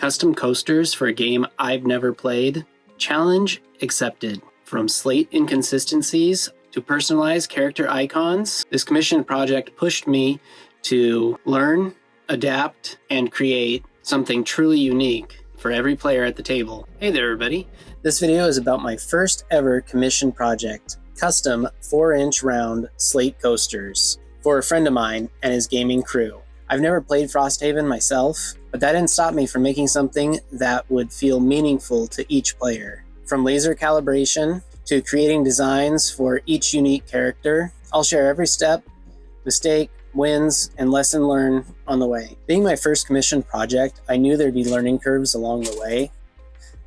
Custom coasters for a game I've never played. Challenge accepted. From Slate inconsistencies to personalized character icons, this commission project pushed me to learn, adapt, and create something truly unique for every player at the table. Hey there, everybody. This video is about my first ever commission project, custom 4-inch round Slate coasters for a friend of mine and his gaming crew. I've never played Frosthaven myself, but that didn't stop me from making something that would feel meaningful to each player. From laser calibration to creating designs for each unique character, I'll share every step, mistake, wins, and lesson learned on the way. Being my first commission project, I knew there'd be learning curves along the way,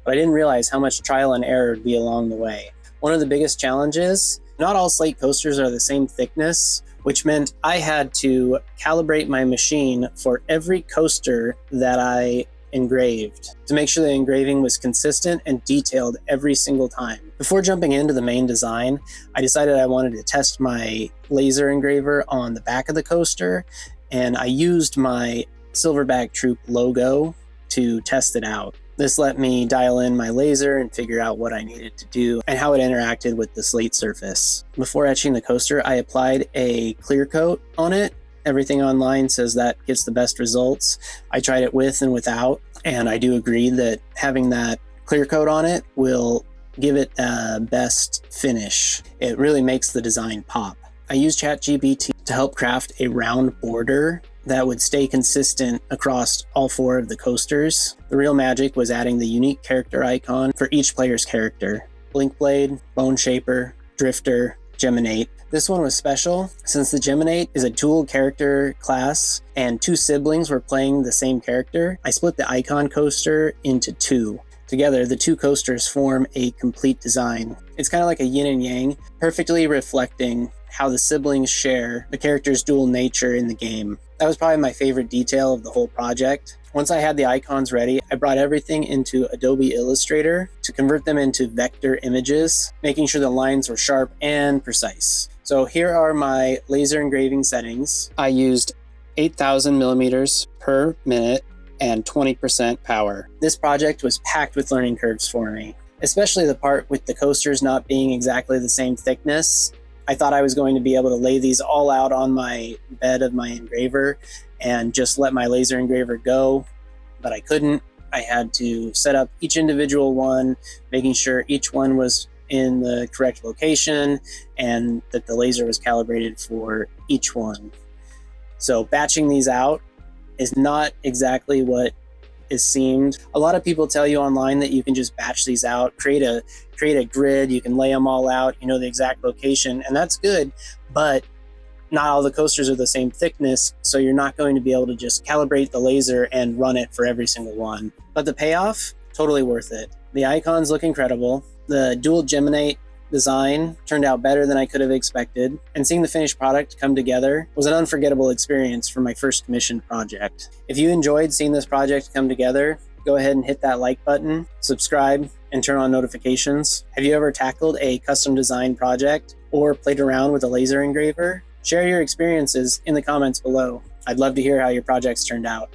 but I didn't realize how much trial and error would be along the way. One of the biggest challenges, not all Slate coasters are the same thickness, which meant I had to calibrate my machine for every coaster that I engraved to make sure the engraving was consistent and detailed every single time. Before jumping into the main design, I decided I wanted to test my laser engraver on the back of the coaster, and I used my Silverback Troop logo to test it out. This let me dial in my laser and figure out what I needed to do and how it interacted with the Slate surface. Before etching the coaster, I applied a clear coat on it. Everything online says that gets the best results. I tried it with and without, and I do agree that having that clear coat on it will give it a best finish. It really makes the design pop. I used ChatGPT to help craft a round border that would stay consistent across all 4 of the coasters. The real magic was adding the unique character icon for each player's character. Blinkblade, Boneshaper, Drifter, Geminate. This one was special since the Geminate is a dual character class and 2 siblings were playing the same character. I split the icon coaster into 2. Together, the 2 coasters form a complete design. It's kind of like a yin and yang, perfectly reflecting how the siblings share the character's dual nature in the game. That was probably my favorite detail of the whole project. Once I had the icons ready, I brought everything into Adobe Illustrator to convert them into vector images, making sure the lines were sharp and precise. So here are my laser engraving settings. I used 8,000 millimeters per minute and 20% power. This project was packed with learning curves for me, especially the part with the coasters not being exactly the same thickness. I thought I was going to be able to lay these all out on my bed of my engraver and just let my laser engraver go, but I couldn't. I had to set up each individual one, making sure each one was in the correct location and that the laser was calibrated for each one. So batching these out is not exactly what is seemed. A lot of people tell you online that you can just batch these out, create a grid, you can lay them all out, you know the exact location, and that's good, but not all the coasters are the same thickness, so you're not going to be able to just calibrate the laser and run it for every single one. But the payoff, totally worth it. The icons look incredible. The dual Geminate design turned out better than I could have expected, and seeing the finished product come together was an unforgettable experience for my first commissioned project. If you enjoyed seeing this project come together, go ahead and hit that like button, subscribe, and turn on notifications. Have you ever tackled a custom design project or played around with a laser engraver? Share your experiences in the comments below. I'd love to hear how your projects turned out.